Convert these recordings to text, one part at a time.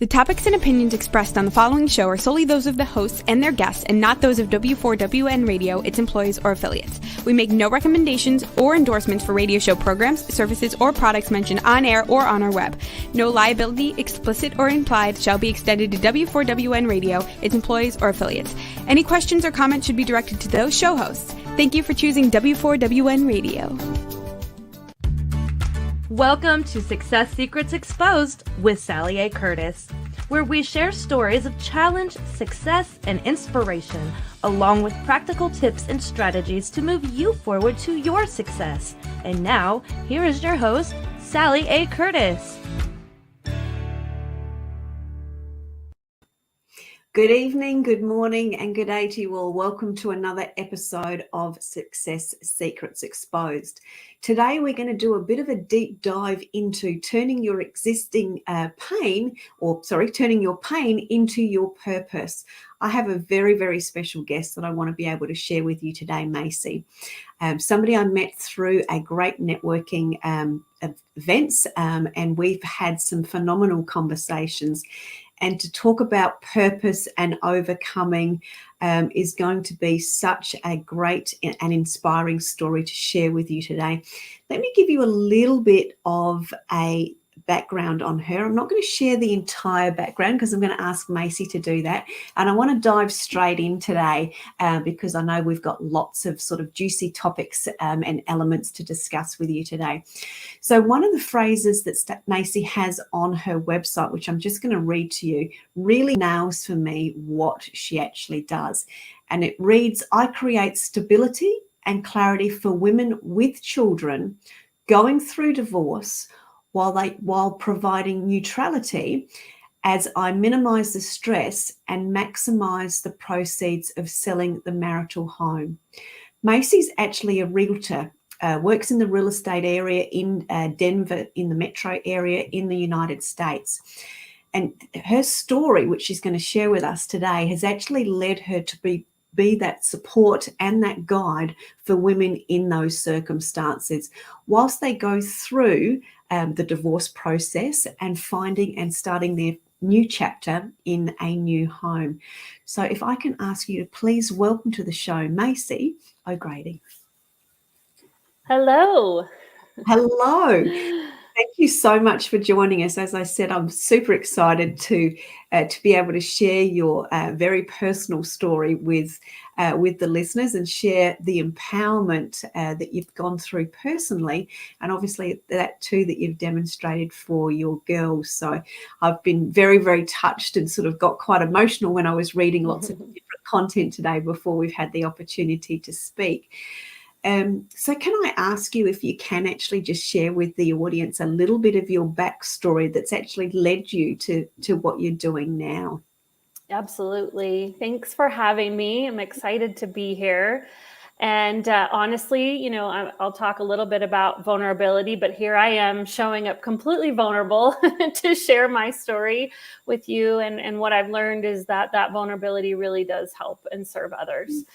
The topics and opinions expressed on the following show are solely those of the hosts and their guests and not those of W4WN Radio, its employees, or affiliates. We make no recommendations or endorsements for radio show programs, services, or products mentioned on air or on our web. No liability, explicit or implied, shall be extended to W4WN Radio, its employees, or affiliates. Any questions or comments should be directed to those show hosts. Thank you for choosing W4WN Radio. Welcome to Success Secrets Exposed with Sally A. Curtis, where we share stories of challenge, success, and inspiration, along with practical tips and strategies to move you forward to your success. And now, here is your host, Sally A. Curtis. Good evening, good morning, and good day to you all. Welcome to another episode of Success Secrets Exposed. Today, we're going to do a bit of a deep dive into turning your turning your pain into your purpose. I have a very, very special guest that I want to be able to share with you today, Maci. Somebody I met through a great networking events, and we've had some phenomenal conversations. And to talk about purpose and overcoming is going to be such a great and inspiring story to share with you today. Let me give you a little bit of a background on her. I'm not going to share the entire background because I'm going to ask Maci to do that. And I want to dive straight in today because I know we've got lots of sort of juicy topics and elements to discuss with you today. So one of the phrases that Maci has on her website, which I'm just going to read to you, really nails for me what she actually does. And it reads, "I create stability and clarity for women with children going through divorce while providing neutrality as I minimize the stress and maximize the proceeds of selling the marital home." Maci's actually a realtor, works in the real estate area in Denver, in the metro area in the United States. And her story, which she's going to share with us today, has actually led her to be that support and that guide for women in those circumstances whilst they go through the divorce process and finding and starting their new chapter in a new home. So if I can ask you to please welcome to the show, Maci O'Grady. Hello. Hello. Thank you so much for joining us. As I said, I'm super excited to be able to share your very personal story with the listeners and share the empowerment that you've gone through personally, and obviously that too that you've demonstrated for your girls. So I've been very, very touched and sort of got quite emotional when I was reading lots of different content today before we've had the opportunity to speak. So can I ask you if you can actually just share with the audience a little bit of your backstory that's actually led you to what you're doing now? Absolutely. Thanks for having me. I'm excited to be here. And honestly, I'll talk a little bit about vulnerability, but here I am showing up completely vulnerable to share my story with you. And what I've learned is that vulnerability really does help and serve others.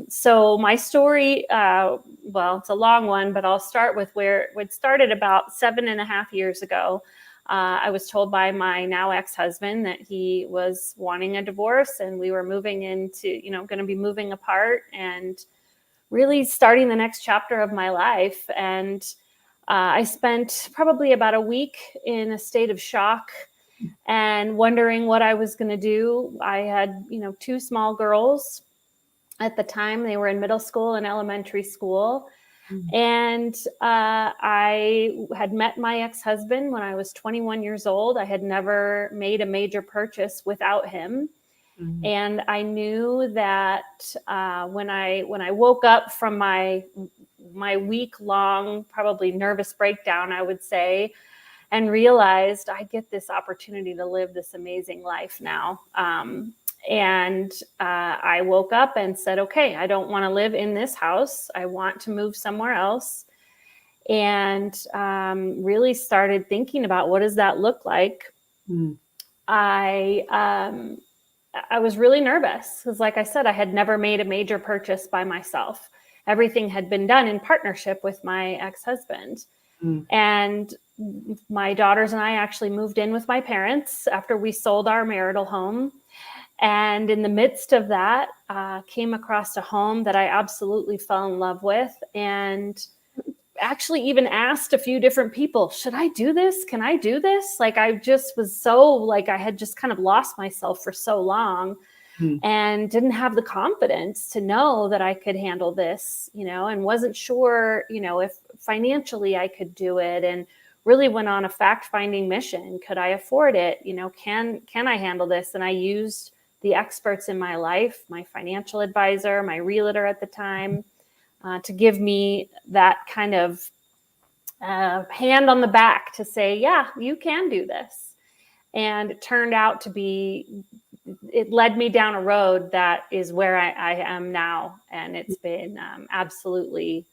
So my story, it's a long one, but I'll start with where it started about 7.5 years ago. I was told by my now ex-husband that he was wanting a divorce and we were moving into, going to be moving apart and really starting the next chapter of my life. And I spent probably about a week in a state of shock and wondering what I was going to do. I had, 2 small girls. At the time, they were in middle school and elementary school. Mm-hmm. And I had met my ex-husband when I was 21 years old. I had never made a major purchase without him. Mm-hmm. And I knew that when I woke up from my week-long, probably nervous breakdown, I would say, and realized I get this opportunity to live this amazing life now. And I woke up and said, okay, I don't want to live in this house. I want to move somewhere else. And really started thinking about what does that look like? Mm. I was really nervous because, like I said, I had never made a major purchase by myself. Everything had been done in partnership with my ex-husband. And my daughters and I actually moved in with my parents after we sold our marital home. And in the midst of that, came across a home that I absolutely fell in love with, and actually even asked a few different people, should I do this? Can I do this? Like, I just was so like, I had just kind of lost myself for so long and didn't have the confidence to know that I could handle this, and wasn't sure, if financially I could do it, and really went on a fact-finding mission. Could I afford it? Can I handle this? And I used the experts in my life, my financial advisor, my realtor at the time, to give me that kind of hand on the back to say, yeah, you can do this. And it turned out to be, it led me down a road that is where I am now. And it's been absolutely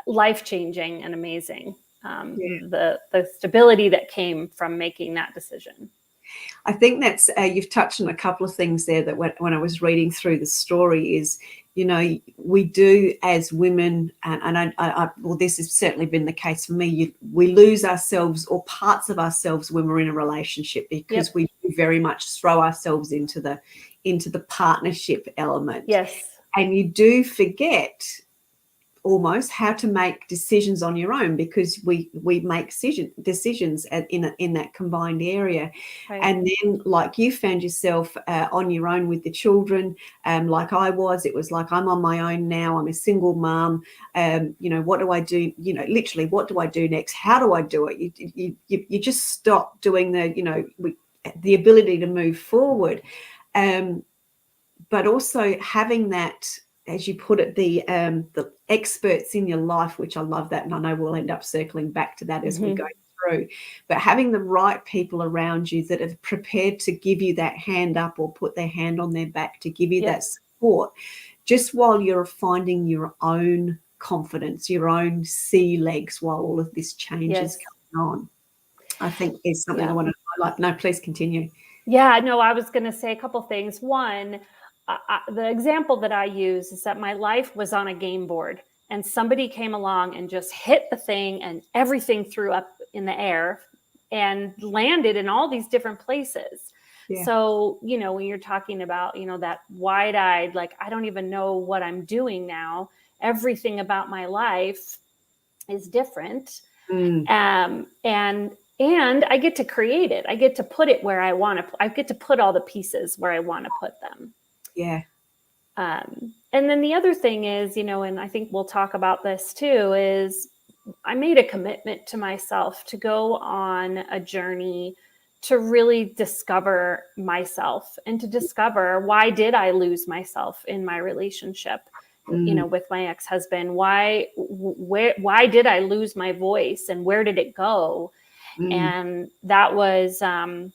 life-changing and amazing. The stability that came from making that decision. I think that's you've touched on a couple of things there that when I was reading through the story is, we do as women, and well, this has certainly been the case for me. We lose ourselves or parts of ourselves when we're in a relationship because we very much throw ourselves into the partnership element. Yes, and you do forget almost how to make decisions on your own, because we make decisions in that combined area. right. And then, like, you found yourself on your own with the children, like I was. It was like, I'm on my own now. I'm a single mom. What do I do? Literally, what do I do next? How do I do it? You just stop doing the ability to move forward, but also having that, as you put it, the experts in your life, which I love that. And I know we'll end up circling back to that as we go through, but having the right people around you that are prepared to give you that hand up or put their hand on their back to give you that support, just while you're finding your own confidence, your own sea legs, while all of this change is going on. I think is something I want to highlight. No, please continue. Yeah, no, I was going to say a couple things. One, the example that I use is that my life was on a game board and somebody came along and just hit the thing and everything threw up in the air and landed in all these different places. Yeah. So, when you're talking about, that wide-eyed, like, I don't even know what I'm doing now. Everything about my life is different. And I get to create it. I get to put it where I want to. I get to put all the pieces where I want to put them. Yeah. And then the other thing is, and I think we'll talk about this too, is I made a commitment to myself to go on a journey to really discover myself and to discover, why did I lose myself in my relationship, with my ex-husband? Why did I lose my voice, and where did it go? And that was, a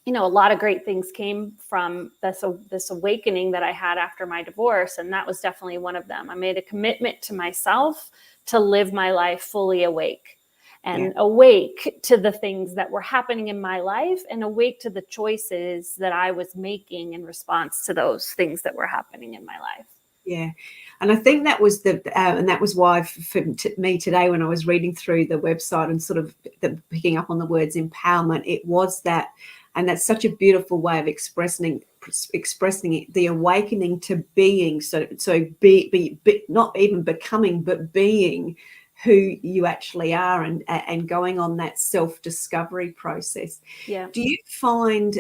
lot of great things came from this awakening that I had after my divorce. And that was definitely one of them. I made a commitment to myself to live my life fully awake, and awake to the things that were happening in my life, and awake to the choices that I was making in response to those things that were happening in my life. Yeah. And I think that was and that was why for me today, when I was reading through the website and sort of picking up on the words empowerment, it was that, and that's such a beautiful way of expressing it, the awakening to being. So be not even becoming, but being who you actually are, and going on that self-discovery process. Yeah. Do you find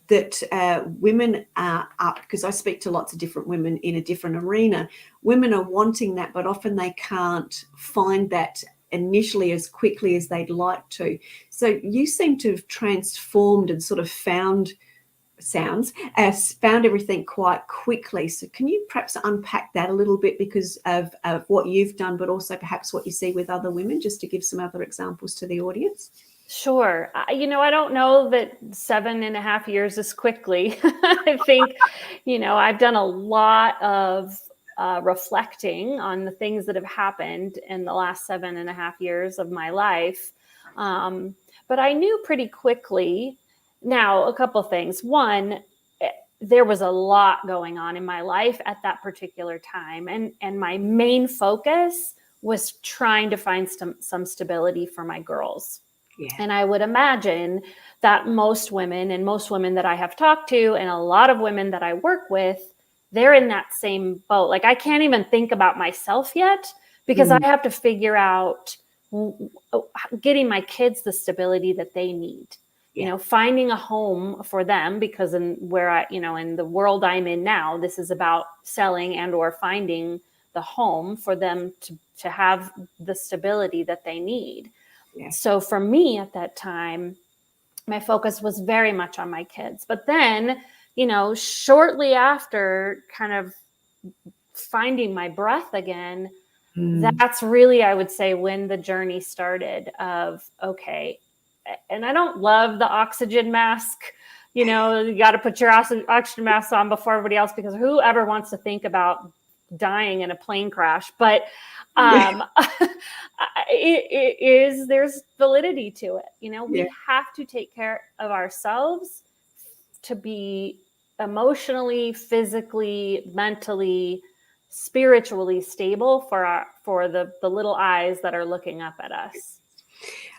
that women are up, because I speak to lots of different women in a different arena, women are wanting that, but often they can't find that initially as quickly as they'd like to. So you seem to have transformed and sort of found everything quite quickly. So can you perhaps unpack that a little bit, because of what you've done, but also perhaps what you see with other women, just to give some other examples to the audience? Sure. I don't know that 7.5 years is quickly. I think, I've done a lot of reflecting on the things that have happened in the last 7.5 years of my life. But I knew pretty quickly. Now, a couple things. One, there was a lot going on in my life at that particular time. And my main focus was trying to find some stability for my girls. Yeah. And I would imagine that most women that I have talked to, and a lot of women that I work with, they're in that same boat. Like, I can't even think about myself yet, because I have to figure out getting my kids the stability that they need. Yeah. You know, finding a home for them, because in the world I'm in now, this is about selling and or finding the home for them to have the stability that they need. Yeah. So for me at that time, my focus was very much on my kids. But then, shortly after kind of finding my breath again, that's really, I would say, when the journey started of, okay, and I don't love the oxygen mask. You got to put your oxygen mask on before everybody else, because whoever wants to think about dying in a plane crash? But there's validity to it. We have to take care of ourselves to be emotionally, physically, mentally, spiritually stable for the little eyes that are looking up at us.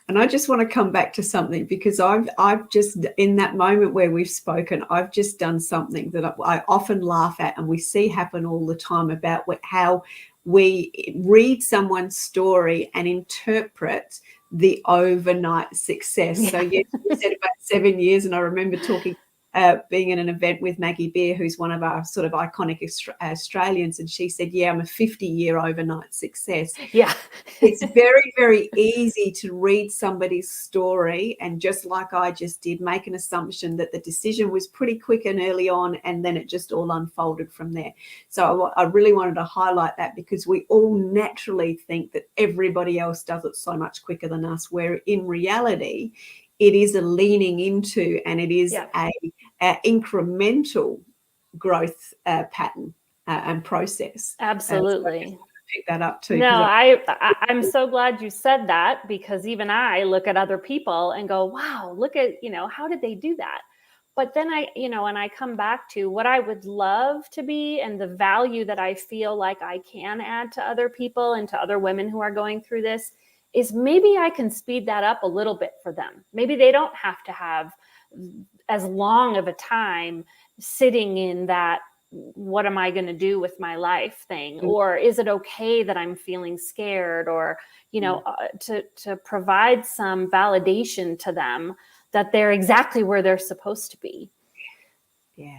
And I just want to come back to something, because I've just, in that moment where we've spoken, I've just done something that I often laugh at, and we see happen all the time, about how we read someone's story and interpret the overnight success. Yeah. So yes, you said about 7 years, and I remember being in an event with Maggie Beer, who's one of our sort of iconic Australians, and she said, yeah, I'm a 50-year overnight success. Yeah. It's very, very easy to read somebody's story and, just like I just did, make an assumption that the decision was pretty quick and early on, and then it just all unfolded from there. So I really wanted to highlight that, because we all naturally think that everybody else does it so much quicker than us, where in reality, it is a leaning into, and it is a incremental growth pattern and process. Absolutely. So pick that up too. No, I'm so glad you said that, because even I look at other people and go, wow, look at, how did they do that? But then and I come back to what I would love to be, and the value that I feel like I can add to other people and to other women who are going through this, is maybe I can speed that up a little bit for them. Maybe they don't have to have as long of a time sitting in that, what am I going to do with my life thing? Or is it okay that I'm feeling scared? Or, to provide some validation to them that they're exactly where they're supposed to be. Yeah.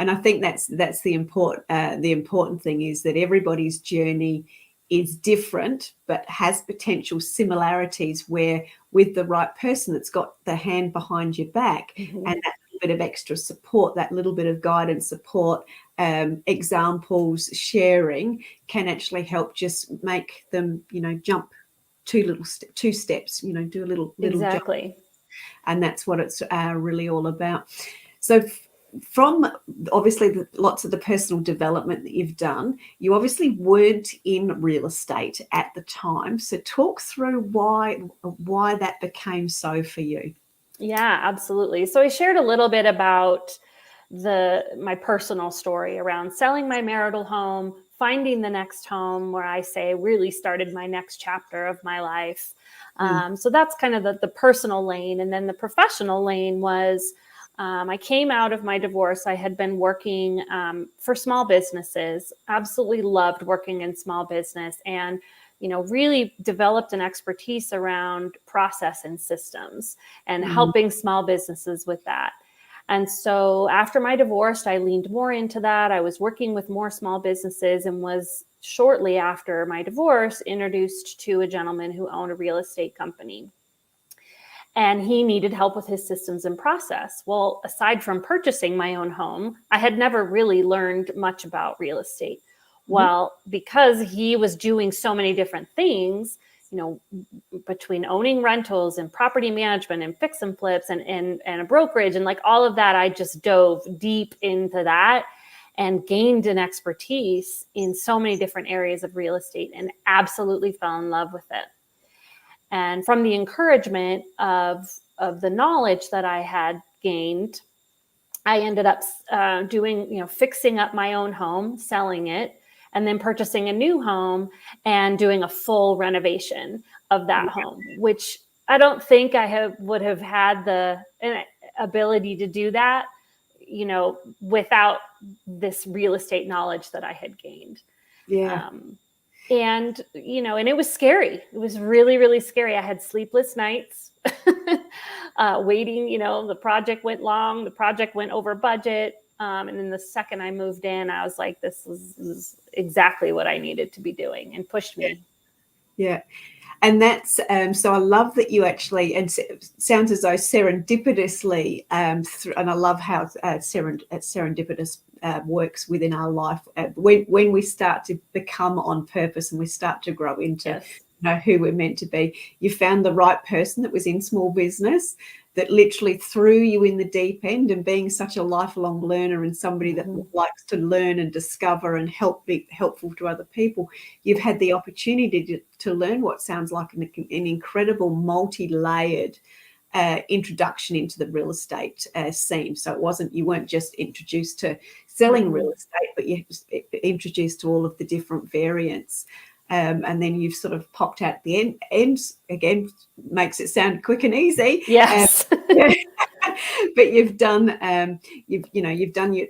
And I think that's the important thing, is that everybody's journey is different, but has potential similarities, where with the right person that's got the hand behind your back, and that bit of extra support, that little bit of guidance, support, examples, sharing, can actually help just make them, jump two steps, do a little Exactly. jump. And that's what it's really all about. So from obviously lots of the personal development that you've done, you obviously weren't in real estate at the time. So talk through why that became so for you. Yeah, absolutely. So I shared a little bit about my personal story around selling my marital home, finding the next home, where I say really started my next chapter of my life. So that's kind of the personal lane. And then the professional lane was, I came out of my divorce. I had been working for small businesses, absolutely loved working in small business, and really developed an expertise around process and systems, and helping small businesses with that. And so after my divorce, I leaned more into that. I was working with more small businesses, and was shortly after my divorce introduced to a gentleman who owned a real estate company. And he needed help with his systems and process. Well, aside from purchasing my own home, I had never really learned much about real estate. Well, because he was doing so many different things, between owning rentals and property management and fix and flips and a brokerage and like all of that, I just dove deep into that and gained an expertise in so many different areas of real estate, and absolutely fell in love with it. And from the encouragement of the knowledge that I had gained, I ended up fixing up my own home, selling it, and then purchasing a new home and doing a full renovation of that home, which I don't think I would have had the ability to do that, without this real estate knowledge that I had gained. Yeah. And it was scary. It was really, really scary. I had sleepless nights waiting. The project went long, the project went over budget. And then the second I moved in, I was like, this is exactly what I needed to be doing, and pushed me. Yeah. And that's, so I love that you actually, and it sounds as though serendipitously, and I love how serendipitous works within our life. When we start to become on purpose and we start to grow into who we're meant to be, you found the right person that was in small business that literally threw you in the deep end, and being such a lifelong learner and somebody that likes to learn and discover and be helpful to other people, you've had the opportunity to learn what sounds like an incredible multi-layered introduction into the real estate scene. So you weren't just introduced to selling real estate, but you introduced to all of the different variants. And then you've sort of popped out the end again, makes it sound quick and easy. Yes. But you've done, you've done your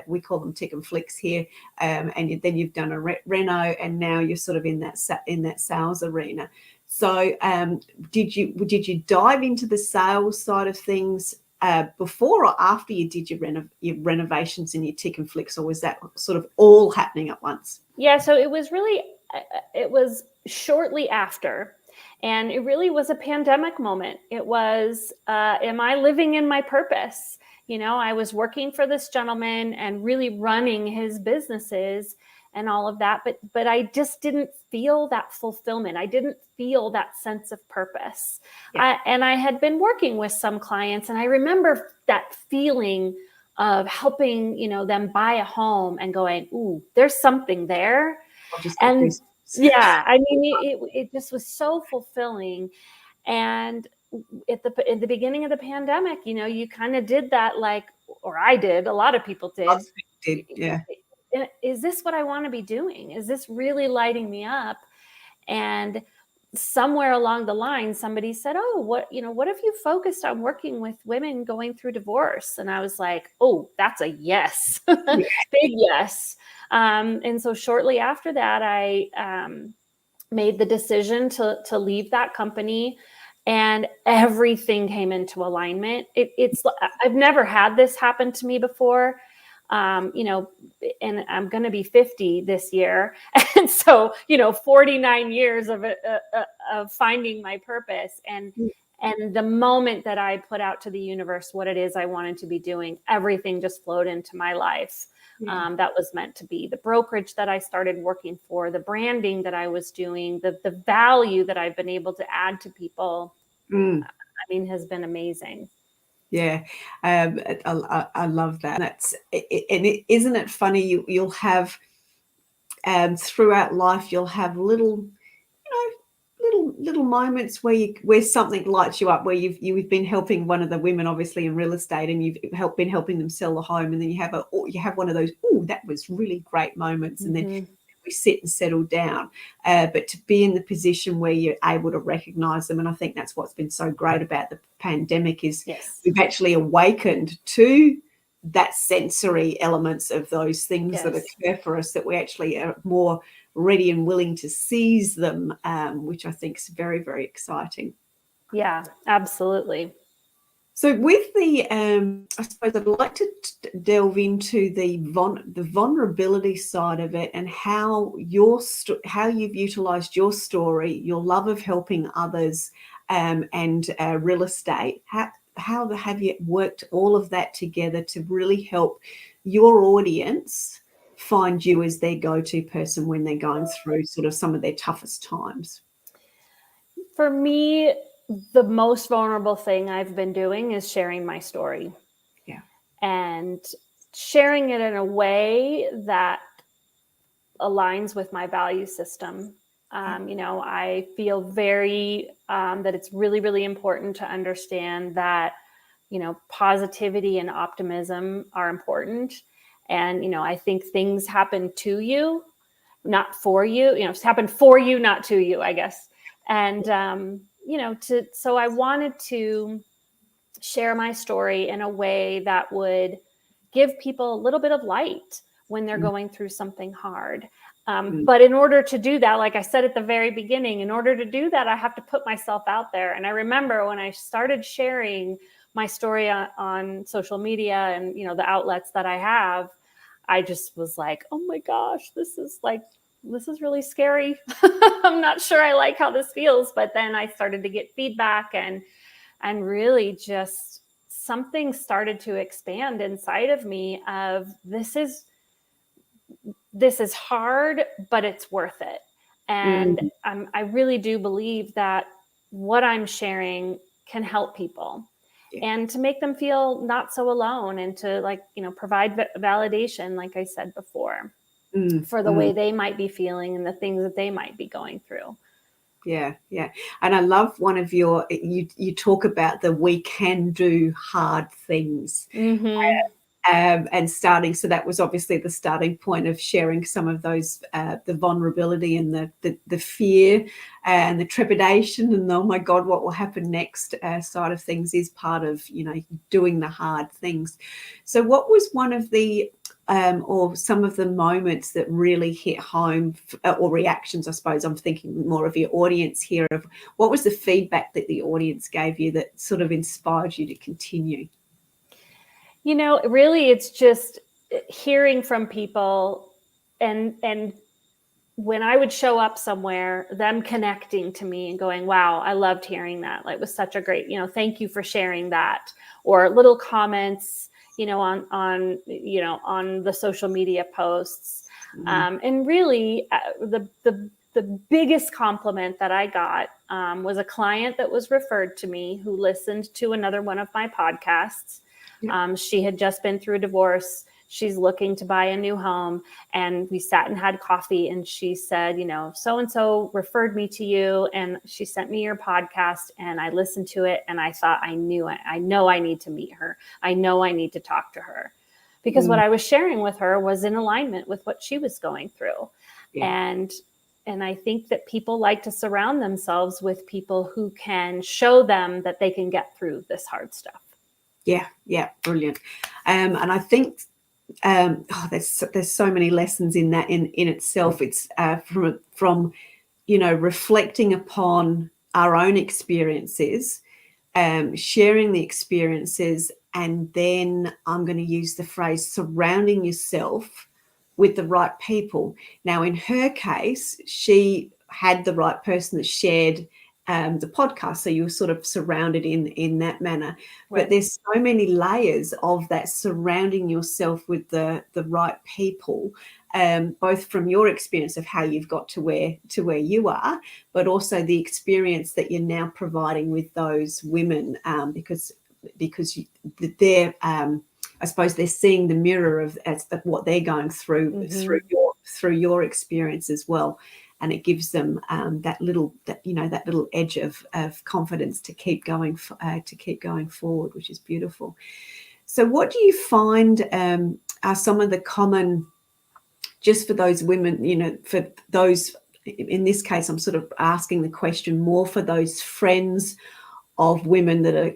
we call them tick and flicks here, and then you've done a reno, and now you're sort of in that sales arena. So, did you dive into the sales side of things before or after you did your renovations and your tick and flicks, or was that sort of all happening at once? Yeah, so it was shortly after, and it really was a pandemic moment. It was, am I living in my purpose? I was working for this gentleman and really running his businesses and all of that, but I just didn't feel that fulfillment. I didn't feel that sense of purpose. Yeah. And I had been working with some clients, and I remember that feeling of helping, them buy a home and going, ooh, there's something there. And yeah, I mean, it just was so fulfilling. And at the beginning of the pandemic, you kind of did that, or I did, a lot of people did. Yeah. Is this what I want to be doing? Is this really lighting me up? And somewhere along the line, somebody said, oh, what if you focused on working with women going through divorce? And I was like, oh, that's a yes, big yes. And so shortly after that, I made the decision to leave that company, and everything came into alignment. I've never had this happen to me before. And I'm going to be 50 this year. And so, 49 years of finding my purpose, and the moment that I put out to the universe what it is I wanted to be doing, everything just flowed into my life. That was meant to be. The brokerage that I started working for, the branding that I was doing, the value that I've been able to add to people, has been amazing. Yeah, I love that. Isn't it funny? You'll have throughout life, you'll have little moments where something lights you up, where you've been helping one of the women, obviously in real estate, and you've been helping them sell the home, and then you have one of those, oh, that was really great moments, and then we sit and settle down. But to be in the position where you're able to recognize them, and I think that's what's been so great about the pandemic is we've actually awakened to that sensory elements of those things that occur for us, that we actually are more ready and willing to seize them, which I think is very, very exciting. Yeah, absolutely. So with the, I suppose I'd like to delve into the vulnerability side of it, and how you've utilized your story, your love of helping others, and real estate. How have you worked all of that together to really help your audience find you as their go-to person when they're going through sort of some of their toughest times? For me, the most vulnerable thing I've been doing is sharing my story. Yeah. And sharing it in a way that aligns with my value system. I feel very, that it's really, really important to understand that, positivity and optimism are important. And, I think things happen to you, not for you, it's happened for you, not to you, I guess. And, so I wanted to share my story in a way that would give people a little bit of light when they're going through something hard. But in order to do that, like I said at the very beginning, in order to do that, I have to put myself out there. And I remember when I started sharing my story on social media and, the outlets that I have, I just was like, oh my gosh, this is really scary. I'm not sure I like how this feels. But then I started to get feedback and really just something started to expand inside of me of this is hard, but it's worth it. And I really do believe that what I'm sharing can help people and to make them feel not so alone and to provide validation, like I said before, for the way they might be feeling and the things that they might be going through. Yeah. And I love one of you talk about the we can do hard things. And starting, so that was obviously the starting point of sharing some of those, the vulnerability and the fear and the trepidation and oh my God, what will happen next side of things is part of, doing the hard things. So what was one of the, or some of the moments that really hit home, or reactions, I suppose I'm thinking more of your audience here, of what was the feedback that the audience gave you that sort of inspired you to continue? Really, it's just hearing from people and when I would show up somewhere, them connecting to me and going, wow, I loved hearing that. It was such a great, thank you for sharing that. Or little comments, on the social media posts. And really the biggest compliment that I got was a client that was referred to me who listened to another one of my podcasts. She had just been through a divorce. She's looking to buy a new home, and we sat and had coffee, and she said, so-and-so referred me to you, and she sent me your podcast, and I listened to it, and I thought, I knew it. I know I need to meet her. I know I need to talk to her, because what I was sharing with her was in alignment with what she was going through. And I think that people like to surround themselves with people who can show them that they can get through this hard stuff. Yeah, brilliant. And I think there's so many lessons in that in itself. It's from reflecting upon our own experiences, sharing the experiences, and then I'm going to use the phrase surrounding yourself with the right people. Now, in her case, she had the right person that shared the podcast, so you were sort of surrounded in that manner. Right. But there's so many layers of that, surrounding yourself with the right people, both from your experience of how you've got to where you are, but also the experience that you're now providing with those women, because they're I suppose they're seeing the mirror of what they're going through through your experience as well. And it gives them that little edge of confidence to keep going forward, which is beautiful. So, what do you find are some of the common, just for those women, for those, in this case, I'm sort of asking the question more for those friends of women that are,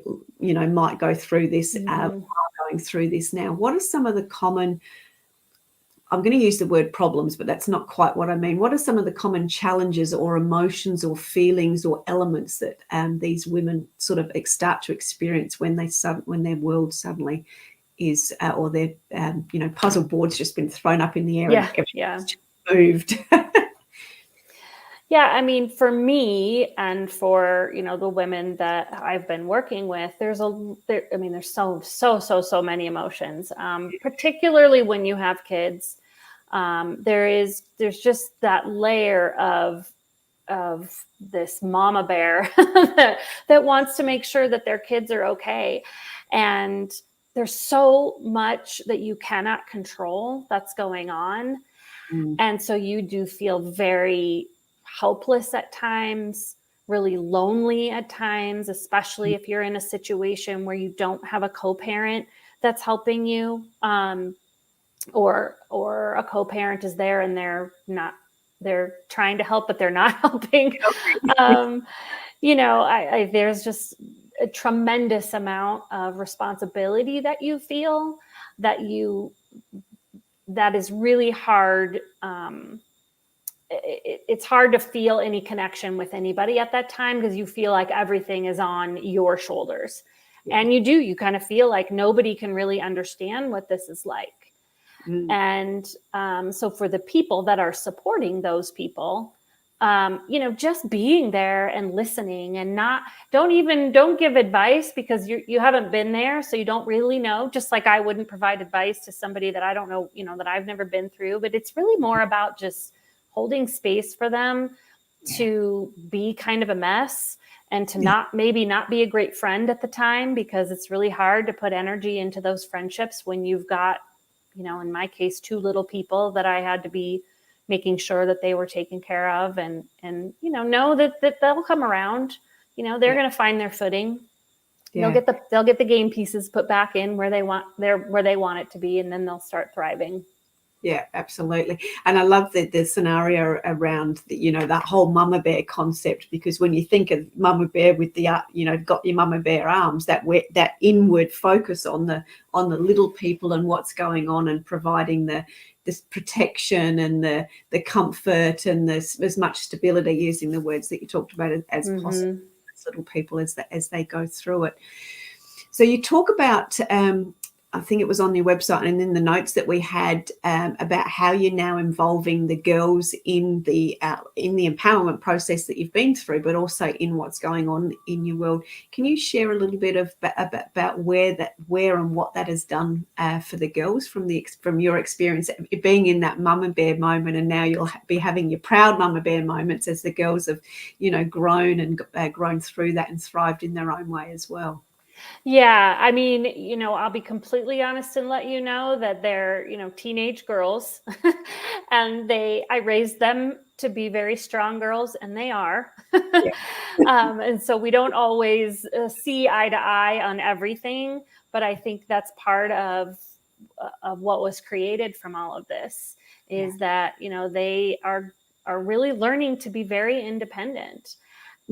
might go through this, are going through this now. What are some of the common, I'm going to use the word problems, but that's not quite what I mean. What are some of the common challenges or emotions or feelings or elements that these women sort of start to experience when their world suddenly is, or their puzzle board's just been thrown up in the air and everything's just moved? Yeah, I mean, for me and for, the women that I've been working with, there's so many emotions, particularly when you have kids. There's just that layer of this mama bear that wants to make sure that their kids are okay. And there's so much that you cannot control that's going on. And so you do feel very helpless at times, really lonely at times, especially if you're in a situation where you don't have a co-parent that's helping you. or a co-parent is there and they're trying to help, but they're not helping. There's just a tremendous amount of responsibility that you feel that is really hard. It's hard to feel any connection with anybody at that time because you feel like everything is on your shoulders. Yeah. And you kind of feel like nobody can really understand what this is like. And so for the people that are supporting those people, just being there and listening and don't give advice because you haven't been there. So you don't really know, just like I wouldn't provide advice to somebody that I don't know, that I've never been through, but it's really more about just holding space for them to be kind of a mess and to not be a great friend at the time, because it's really hard to put energy into those friendships when you've got, in my case, 2 little people that I had to be making sure that they were taken care of and know that they'll come around, they're going to find their footing. Yeah. They'll get the game pieces put back in where they want it to be, and then they'll start thriving. Yeah, absolutely. And I love the scenario around that whole mama bear concept, because when you think of mama bear with the got your mama bear arms, that inward focus on the little people and what's going on, and providing this protection and the comfort and as much stability, using the words that you talked about as possible, as little people as they go through it. So you talk about I think it was on your website and in the notes that we had about how you're now involving the girls in the empowerment process that you've been through, but also in what's going on in your world. Can you share a little bit about where and what that has done for the girls from your experience being in that mama bear moment, and now you'll be having your proud mama bear moments as the girls have grown through that and thrived in their own way as well? Yeah, I mean, I'll be completely honest and let you know that they're, teenage girls and I raised them to be very strong girls, and they are. Yeah. And so we don't always see eye to eye on everything, but I think that's part of what was created from all of this is that, they are really learning to be very independent.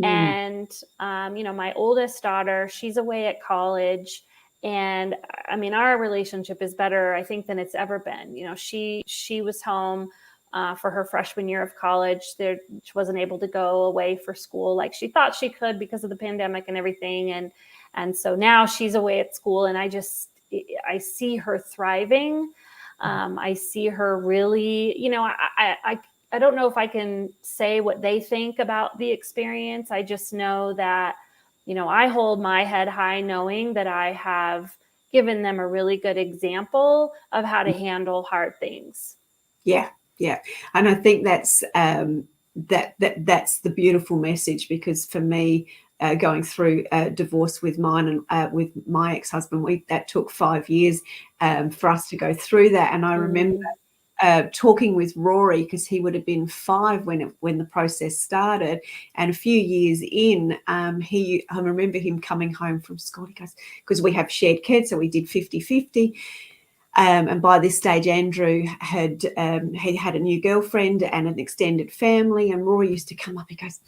And, my oldest daughter, she's away at college, and I mean, our relationship is better, I think, than it's ever been. She was home for her freshman year of college. She wasn't able to go away for school like she thought she could because of the pandemic and everything. And so now she's away at school, and I see her thriving. I see her really, I don't know if I can say what they think about the experience. I just know that, I hold my head high knowing that I have given them a really good example of how to handle hard things. Yeah. Yeah. And I think that's that's the beautiful message, because for me, going through a divorce with mine and with my ex-husband, that took 5 years for us to go through that. And I remember talking with Rory, because he would have been 5 when the process started, and a few years in, I remember him coming home from school. He goes, because we have shared kids, so we did 50-50. And by this stage, Andrew had a new girlfriend and an extended family, and Rory used to come up. He goes,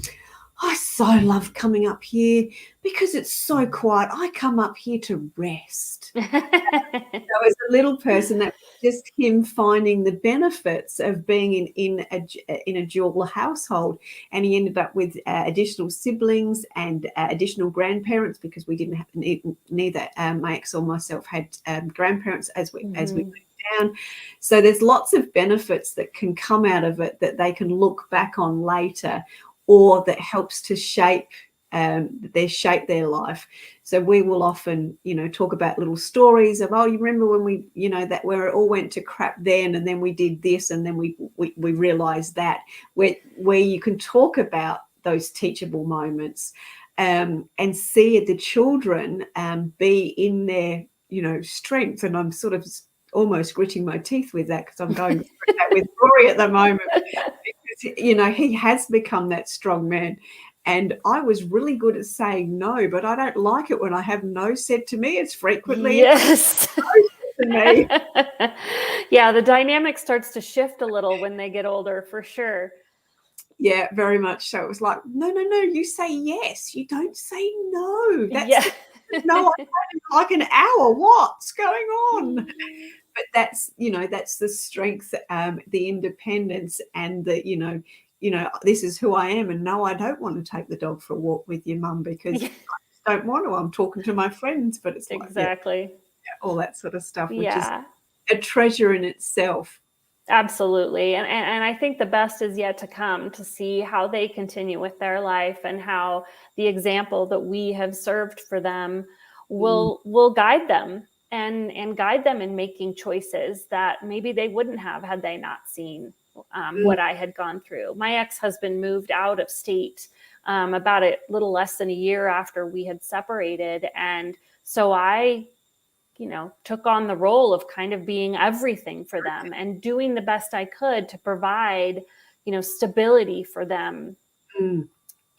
I so love coming up here because it's so quiet. I come up here to rest. So as a little person, that was just him finding the benefits of being in a dual household. And he ended up with additional siblings and additional grandparents, because we didn't have neither my ex or myself had grandparents as we went down. So there's lots of benefits that can come out of it that they can look back on later, or that helps to shape their life. So we will often, talk about little stories of, oh, you remember when we, that where it all went to crap then, and then we did this, and then we realized that, where you can talk about those teachable moments and see the children be in their, strength. And I'm sort of almost gritting my teeth with that, because I'm going through that with Rory at the moment. He has become that strong man. And I was really good at saying no, but I don't like it when I have no said to me. It's frequently yes. no to me. Yeah, the dynamic starts to shift a little when they get older, for sure. Yeah, very much so. It was like, no, no, no, you say yes. You don't say no. That's Yeah. the no, I'm having like an hour. What's going on? But that's, that's the strength, the independence, and the, this is who I am. And no, I don't want to take the dog for a walk with your mum because Yeah, I don't want to. I'm talking to my friends, but it's like, yeah, exactly. all that sort of stuff, which is Yeah. a treasure in itself. Absolutely. And I think the best is yet to come, to see how they continue with their life and how the example that we have served for them will guide them and guide them in making choices that maybe they wouldn't have had they not seen Mm. what I had gone through. My ex-husband moved out of state about a little less than a year after we had separated. And so I took on the role of kind of being everything for them and doing the best I could to provide, stability for them. Mm.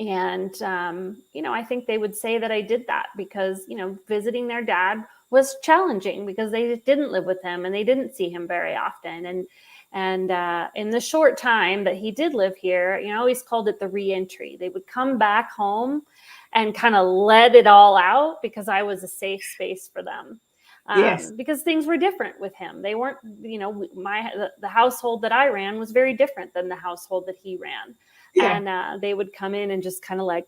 And, I think they would say that I did that because, visiting their dad was challenging because they didn't live with him and they didn't see him very often. And in the short time that he did live here, I always called it the reentry. They would come back home and kind of let it all out because I was a safe space for them. Yes. Because things were different with him. They weren't, the household that I ran was very different than the household that he ran. Yeah. And they would come in and just kind of like,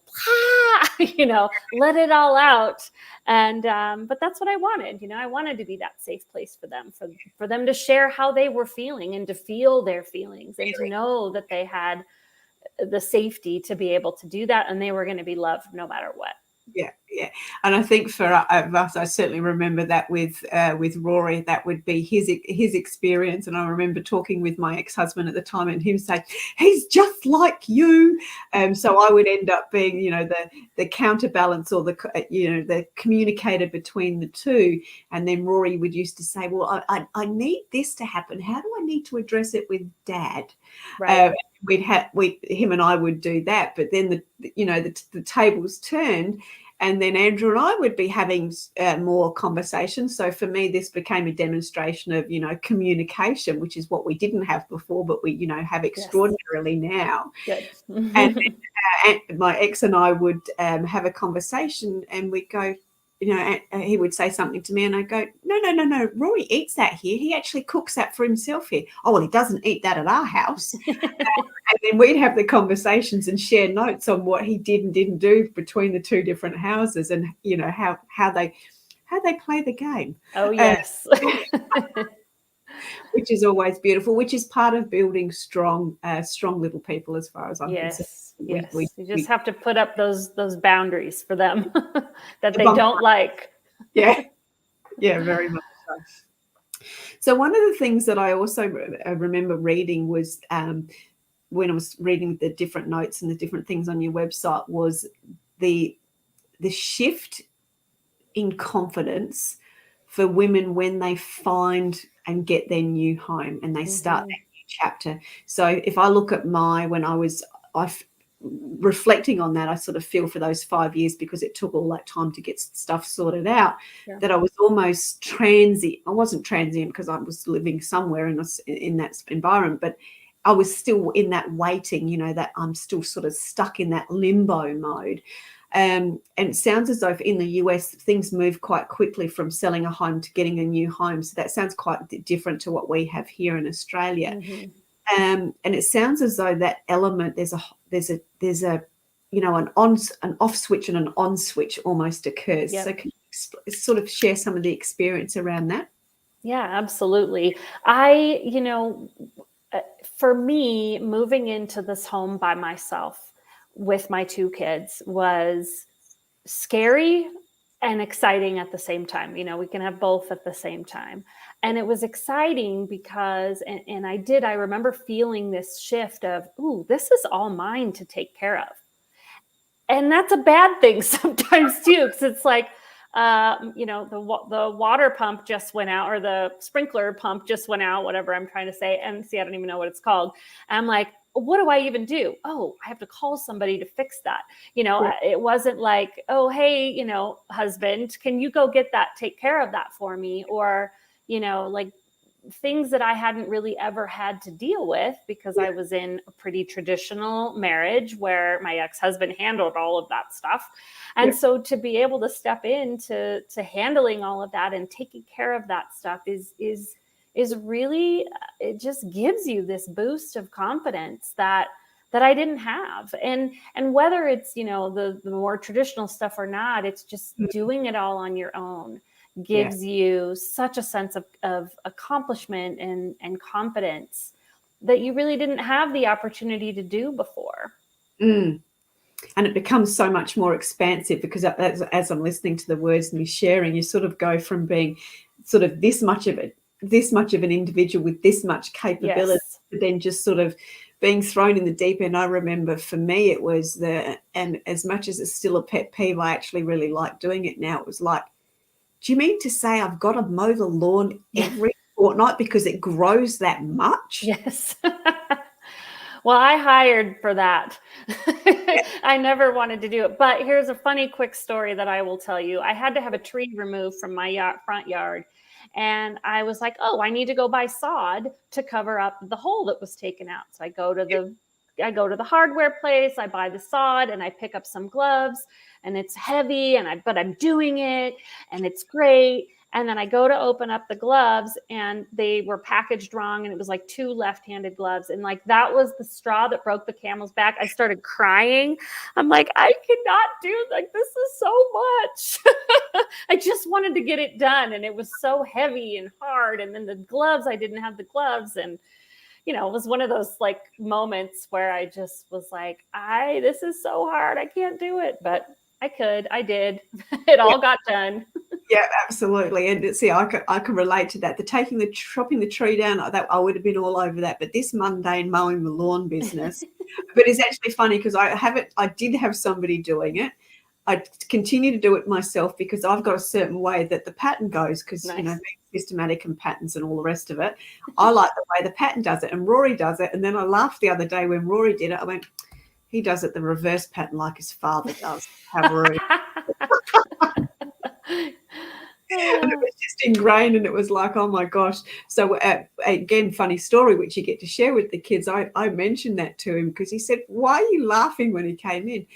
let it all out. And, but that's what I wanted. I wanted to be that safe place for them, for them to share how they were feeling and to feel their feelings and to know that they had the safety to be able to do that. And they were going to be loved no matter what. Yeah, yeah, and I think for us, I certainly remember that with Rory, that would be his experience. And I remember talking with my ex-husband at the time, and him saying, "He's just like you." So I would end up being, the counterbalance or the communicator between the two. And then Rory would used to say, "Well, I need this to happen. How do I need to address it with Dad?" Right. Him and I would do that, but then the tables turned, and then Andrew and I would be having more conversations. So for me, this became a demonstration of communication, which is what we didn't have before, but we have extraordinarily now. Good. And my ex and I would have a conversation, and we'd go, he would say something to me, and I'd go, no, Rory eats that here. He actually cooks that for himself here. Oh, well, he doesn't eat that at our house. And then we'd have the conversations and share notes on what he did and didn't do between the two different houses, and how they play the game. Oh, yes. Which is always beautiful, which is part of building strong little people, as far as I'm concerned. Yes. You just have to put up those boundaries for them that they don't like. Yeah, very much so. So one of the things that I also remember reading was when I was reading the different notes and the different things on your website, was the shift in confidence for women when they find and get their new home and they start that new chapter. So if I look at when I was reflecting on that, I sort of feel for those 5 years, because it took all that time to get stuff sorted out, that I was almost transient. I wasn't transient because I was living somewhere in that environment, but I was still in that waiting, that I'm still sort of stuck in that limbo mode. And it sounds as though in the US, things move quite quickly from selling a home to getting a new home. So that sounds quite different to what we have here in Australia. And it sounds as though that element, there's a an off switch and an on switch almost occurs. So can you sort of share some of the experience around that? Yeah, absolutely. For me, moving into this home by myself with my two kids was scary and exciting at the same time. We can have both at the same time. And it was exciting because, and I remember feeling this shift of, ooh, this is all mine to take care of. And that's a bad thing sometimes too, because it's like, the water pump just went out, or the sprinkler pump just went out, whatever I'm trying to say. And see, I don't even know what it's called. And I'm like, what do I even do? Oh, I have to call somebody to fix that. It wasn't like, oh, hey, husband, can you go get that, take care of that for me? Or, like things that I hadn't really ever had to deal with because I was in a pretty traditional marriage where my ex-husband handled all of that stuff. And so to be able to step into handling all of that and taking care of that stuff is really, it just gives you this boost of confidence that I didn't have. And whether it's, the more traditional stuff or not, it's just doing it all on your own gives you such a sense of accomplishment and confidence that you really didn't have the opportunity to do before. And it becomes so much more expansive because as I'm listening to the words and you're sharing, you sort of go from being sort of this much of an individual with this much capability to then just sort of being thrown in the deep end. I remember for me it was and as much as it's still a pet peeve, I actually really like doing it now. It was like, do you mean to say I've got to mow the lawn every fortnight because it grows that much? Yes. Well, I hired for that. I never wanted to do it. But here's a funny quick story that I will tell you. I had to have a tree removed from my front yard. And I was like, oh, I need to go buy sod to cover up the hole that was taken out. So I go to the hardware place, I buy the sod, and I pick up some gloves, and it's heavy, but I'm doing it, and it's great. And then I go to open up the gloves, and they were packaged wrong, and it was like 2 left-handed gloves. And like, that was the straw that broke the camel's back. I started crying. I'm like, I cannot do, like, this is so much. I just wanted to get it done, and it was so heavy and hard. And then the gloves, I didn't have the gloves, and it was one of those like moments where I just was like, this is so hard. I can't do it, but I did. It all got done. Yeah, absolutely. And see, I can relate to that. Chopping the tree down, I would have been all over that. But this mundane mowing the lawn business, but it's actually funny because I did have somebody doing it. I continue to do it myself because I've got a certain way that the pattern goes because, being systematic and patterns and all the rest of it. I like the way the pattern does it, and Rory does it. And then I laughed the other day when Rory did it. I went, he does it the reverse pattern like his father does. Have Rory. And it was just ingrained, and it was like, oh my gosh. So again, funny story which you get to share with the kids. I mentioned that to him because he said, why are you laughing when he came in?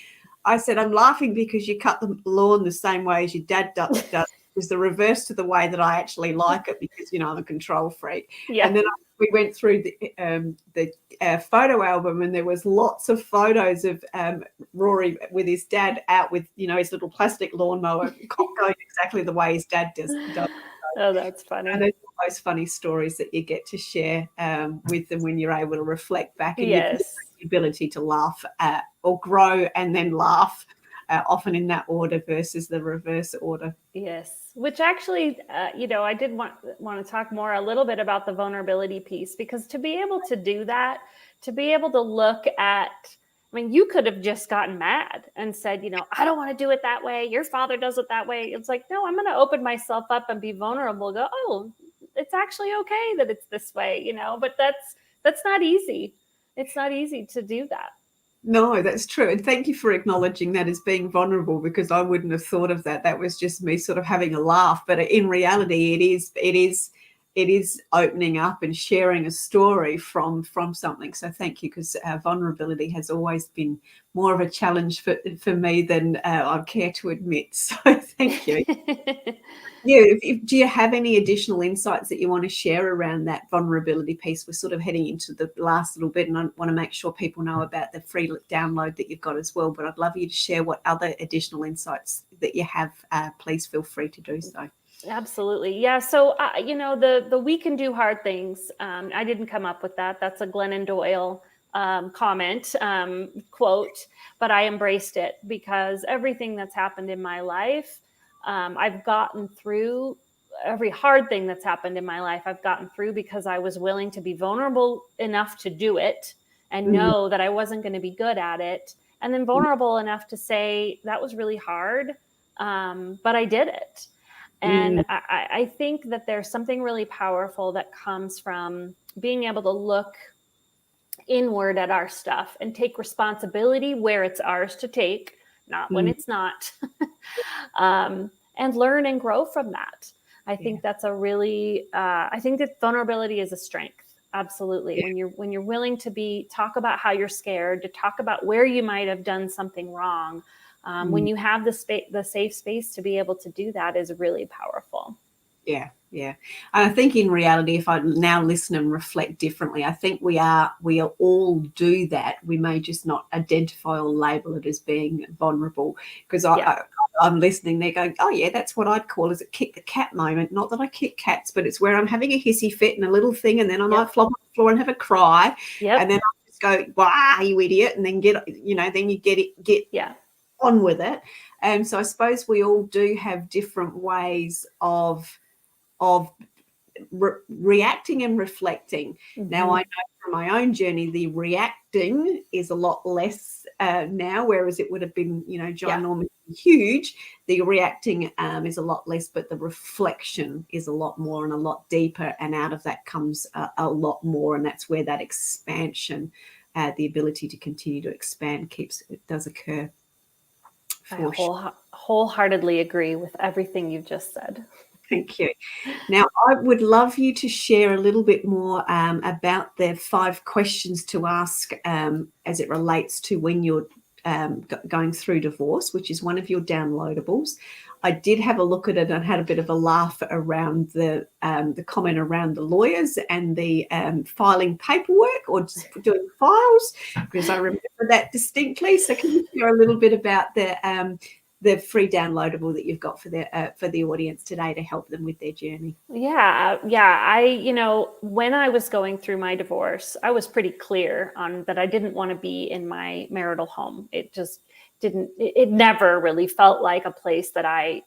I said, I'm laughing because you cut the lawn the same way as your dad does. It was the reverse to the way that I actually like it because, I'm a control freak. Yeah. And then we went through the photo album, and there was lots of photos of Rory with his dad out with, his little plastic lawnmower going exactly the way his dad does. Oh, that's funny. And there's all those funny stories that you get to share with them when you're able to reflect back and you've the ability to laugh or grow and then laugh, often in that order versus the reverse order. Yes, which actually, I did want to talk a little bit about the vulnerability piece, because to be able to do that, to be able to look at, you could have just gotten mad and said, I don't want to do it that way. Your father does it that way. It's like, no, I'm going to open myself up and be vulnerable. Go, oh, it's actually okay that it's this way, but that's not easy. It's not easy to do that. No, that's true. And thank you for acknowledging that as being vulnerable, because I wouldn't have thought of that. That was just me sort of having a laugh. But in reality, it is opening up and sharing a story from something. So thank you, because vulnerability has always been more of a challenge for me than I care to admit. So thank you. Do you have any additional insights that you want to share around that vulnerability piece? We're sort of heading into the last little bit, and I want to make sure people know about the free download that you've got as well. But I'd love you to share what other additional insights that you have. Please feel free to do so. Absolutely. Yeah. So, the we can do hard things. I didn't come up with that. That's a Glennon Doyle comment, quote, but I embraced it because everything that's happened in my life, I've gotten through. Every hard thing that's happened in my life, I've gotten through because I was willing to be vulnerable enough to do it and know that I wasn't going to be good at it. And then vulnerable enough to say that was really hard, but I did it. And I think that there's something really powerful that comes from being able to look inward at our stuff and take responsibility where it's ours to take, not when it's not, and learn and grow from that. I think that's a really, I think that vulnerability is a strength. Absolutely. Yeah. When you're willing to talk about how you're scared, to talk about where you might have done something wrong, when you have the safe space to be able to do that is really powerful. Yeah, yeah. And I think in reality, if I now listen and reflect differently, I think we all do that. We may just not identify or label it as being vulnerable, because I'm listening there going, oh yeah, that's what I'd call as a kick the cat moment. Not that I kick cats, but it's where I'm having a hissy fit and a little thing, and then I might flop on the floor and have a cry, and then I just go, "Wah, you idiot," and then then you get on with it. And so I suppose we all do have different ways of reacting and reflecting. Now, I know from my own journey, the reacting is a lot less now, whereas it would have been, ginormously huge. The reacting is a lot less, but the reflection is a lot more and a lot deeper. And out of that comes a lot more. And that's where that expansion, the ability to continue to expand does occur. I wholeheartedly agree with everything you've just said. Thank you. Now, I would love you to share a little bit more about the 5 questions to ask as it relates to when you're going through divorce, which is one of your downloadables. I did have a look at it and had a bit of a laugh around the comment around the lawyers and the filing paperwork or just doing files, because I remember that distinctly. So can you share a little bit about the free downloadable that you've got for the audience today to help them with their journey? Yeah. When I was going through my divorce, I was pretty clear on that I didn't want to be in my marital home. It never really felt like a place that I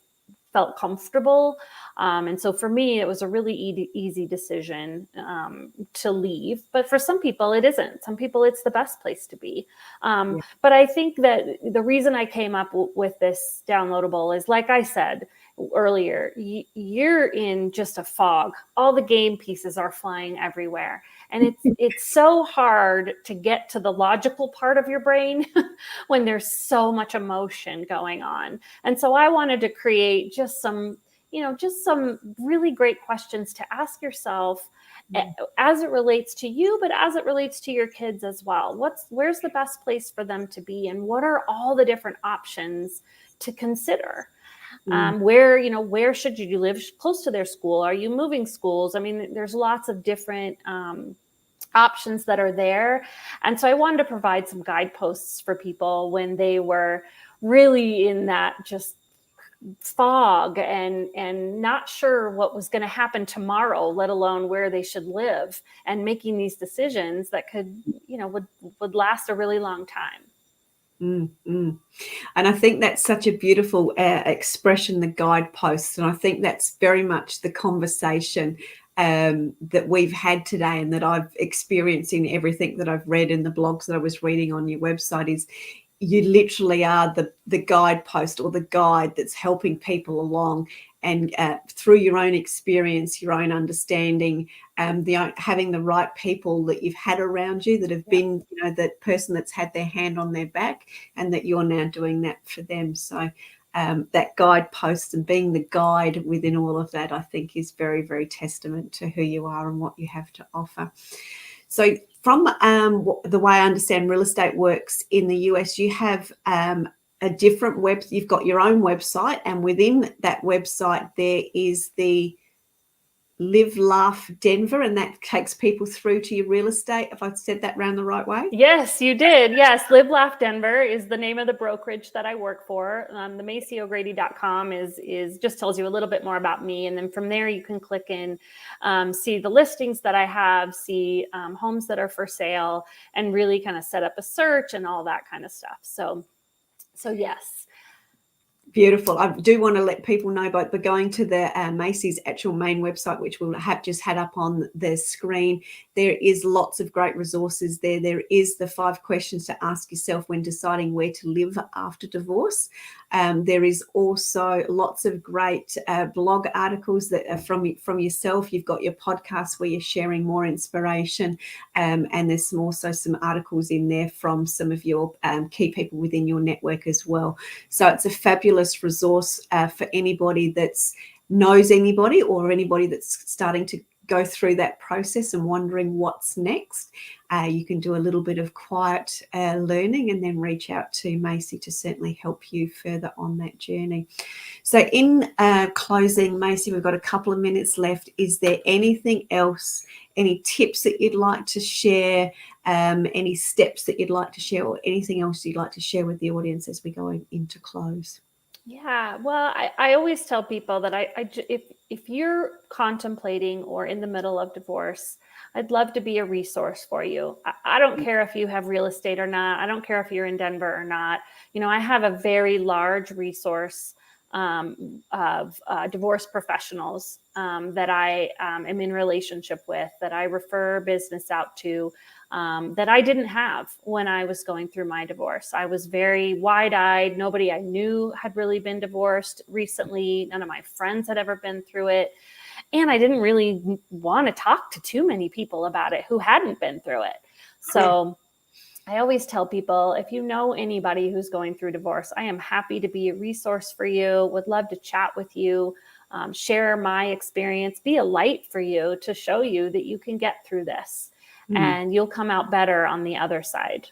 felt comfortable. And so for me, it was a really easy decision to leave. But for some people, it isn't. Some people, it's the best place to be. But I think that the reason I came up with this downloadable is, like I said earlier, you're in just a fog. All the game pieces are flying everywhere. And it's so hard to get to the logical part of your brain when there's so much emotion going on. And so I wanted to create just some really great questions to ask yourself as it relates to you, but as it relates to your kids as well. Where's the best place for them to be? And what are all the different options to consider? Where should you live close to their school? Are you moving schools? I mean, there's lots of different options that are there. And so I wanted to provide some guideposts for people when they were really in that just fog and not sure what was going to happen tomorrow, let alone where they should live, and making these decisions that would last a really long time. And I think that's such a beautiful expression, the guideposts. And I think that's very much the conversation that we've had today, and that I've experienced in everything that I've read in the blogs that I was reading on your website, is you literally are the guidepost or the guide that's helping people along. And through your own experience, your own understanding, having the right people that you've had around you that have been, that person that's had their hand on their back, and that you're now doing that for them. So that guidepost and being the guide within all of that, I think, is very, very testament to who you are and what you have to offer. So from the way I understand real estate works in the US, you have a different you've got your own website, and within that website there is the Live Laugh Denver, and that takes people through to your real estate. Have I said that round the right way? Yes, you did. Yes, Live Laugh Denver is the name of the brokerage that I work for. The MaciO'Grady.com is just tells you a little bit more about me, and then from there you can click in, see the listings that I have, see homes that are for sale, and really kind of set up a search and all that kind of stuff. So yes. Beautiful. I do want to let people know by going to the Maci's actual main website, which we'll have just had up on the screen. There is lots of great resources there. There is the 5 questions to ask yourself when deciding where to live after divorce. There is also lots of great blog articles that are from yourself. You've got your podcast where you're sharing more inspiration, and there's also some articles in there from some of your key people within your network as well. So it's a fabulous resource for anybody that's knows anybody or anybody that's starting to go through that process and wondering what's next, you can do a little bit of quiet learning and then reach out to Maci to certainly help you further on that journey. So in closing, Maci, we've got a couple of minutes left. Is there anything else, any tips that you'd like to share, any steps that you'd like to share, or anything else you'd like to share with the audience as we go into close? Yeah, well, I always tell people that if you're contemplating or in the middle of divorce, I'd love to be a resource for you. I don't care if you have real estate or not. I don't care if you're in Denver or not. I have a very large resource of divorce professionals that I am in relationship with, that I refer business out to, that I didn't have when I was going through my divorce. I was very wide-eyed. Nobody I knew had really been divorced recently. None of my friends had ever been through it. And I didn't really want to talk to too many people about it who hadn't been through it. So I always tell people, if you know anybody who's going through divorce, I am happy to be a resource for you, would love to chat with you, share my experience, be a light for you to show you that you can get through this and you'll come out better on the other side.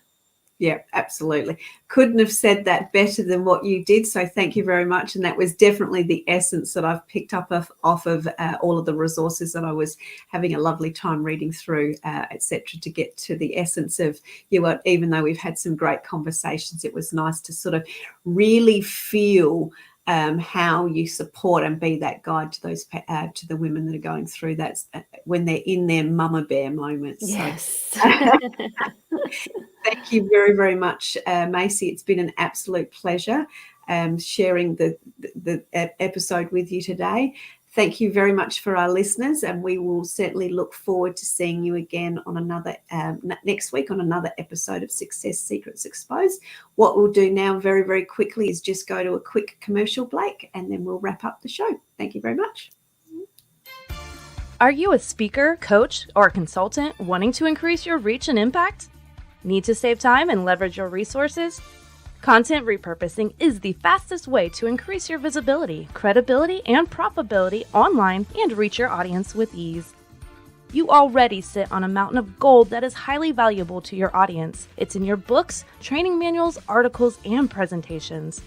Yeah, absolutely. Couldn't have said that better than what you did. So thank you very much. And that was definitely the essence that I've picked up off of all of the resources that I was having a lovely time reading through, etc., to get to the essence of you. Even though we've had some great conversations, it was nice to sort of really feel how you support and be that guide to those to the women that are going through that when they're in their mama bear moments. Yes. So, thank you very, very much, Maci. It's been an absolute pleasure sharing the episode with you today. Thank you very much for our listeners, and we will certainly look forward to seeing you again on another next week on another episode of Success Secrets Exposed. What we'll do now very, very quickly is just go to a quick commercial break, and then we'll wrap up the show. Thank you very much. Are you a speaker, coach, or consultant wanting to increase your reach and impact? Need to save time and leverage your resources? Content repurposing is the fastest way to increase your visibility, credibility, and profitability online and reach your audience with ease. You already sit on a mountain of gold that is highly valuable to your audience. It's in your books, training manuals, articles, and presentations.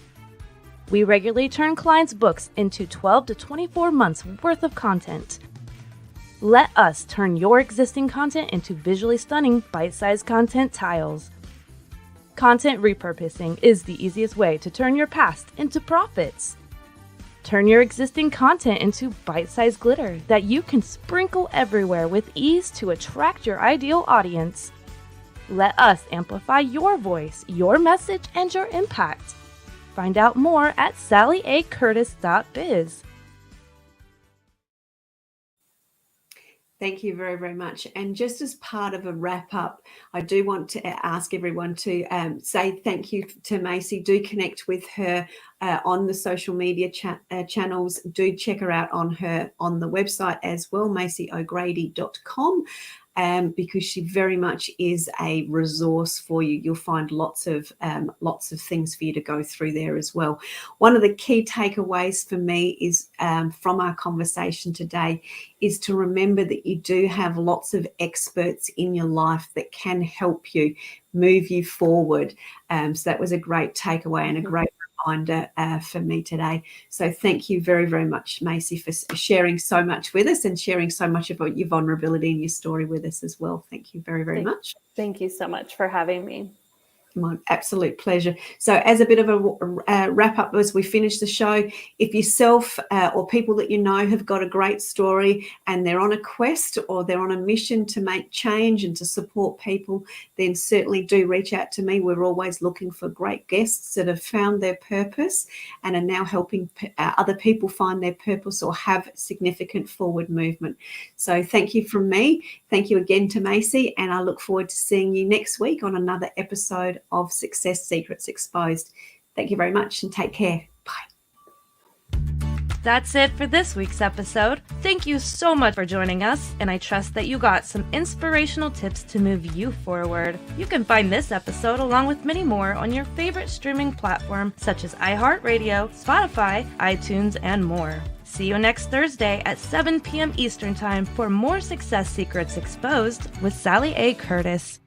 We regularly turn clients' books into 12 to 24 months worth of content. Let us turn your existing content into visually stunning, bite-sized content tiles. Content repurposing is the easiest way to turn your past into profits. Turn your existing content into bite-sized glitter that you can sprinkle everywhere with ease to attract your ideal audience. Let us amplify your voice, your message, and your impact. Find out more at sallyacurtis.biz. Thank you very, very much. And just as part of a wrap up, I do want to ask everyone to say thank you to Maci. Do connect with her on the social media channels. Do check her out on the website as well, maciogrady.com. Because she very much is a resource for you. You'll find lots of things for you to go through there as well. One of the key takeaways for me is from our conversation today is to remember that you do have lots of experts in your life that can help you move you forward. So that was a great takeaway and a great reminder for me today. So thank you very, very much, Maci, for sharing so much with us and sharing so much about your vulnerability and your story with us as well. Thank you very, very much. Thank you so much for having me. My absolute pleasure. So as a bit of a wrap up as we finish the show, if yourself or people that you know have got a great story and they're on a quest or they're on a mission to make change and to support people, then certainly do reach out to me. We're always looking for great guests that have found their purpose and are now helping other people find their purpose or have significant forward movement. So thank you from me. Thank you again to Maci, and I look forward to seeing you next week on another episode of Success Secrets Exposed. Thank you very much and take care. Bye. That's it for this week's episode. Thank you so much for joining us, and I trust that you got some inspirational tips to move you forward. You can find this episode along with many more on your favorite streaming platform such as iHeartRadio, Spotify, iTunes, and more. See you next Thursday at 7 p.m. Eastern Time for more Success Secrets Exposed with Sally A. Curtis.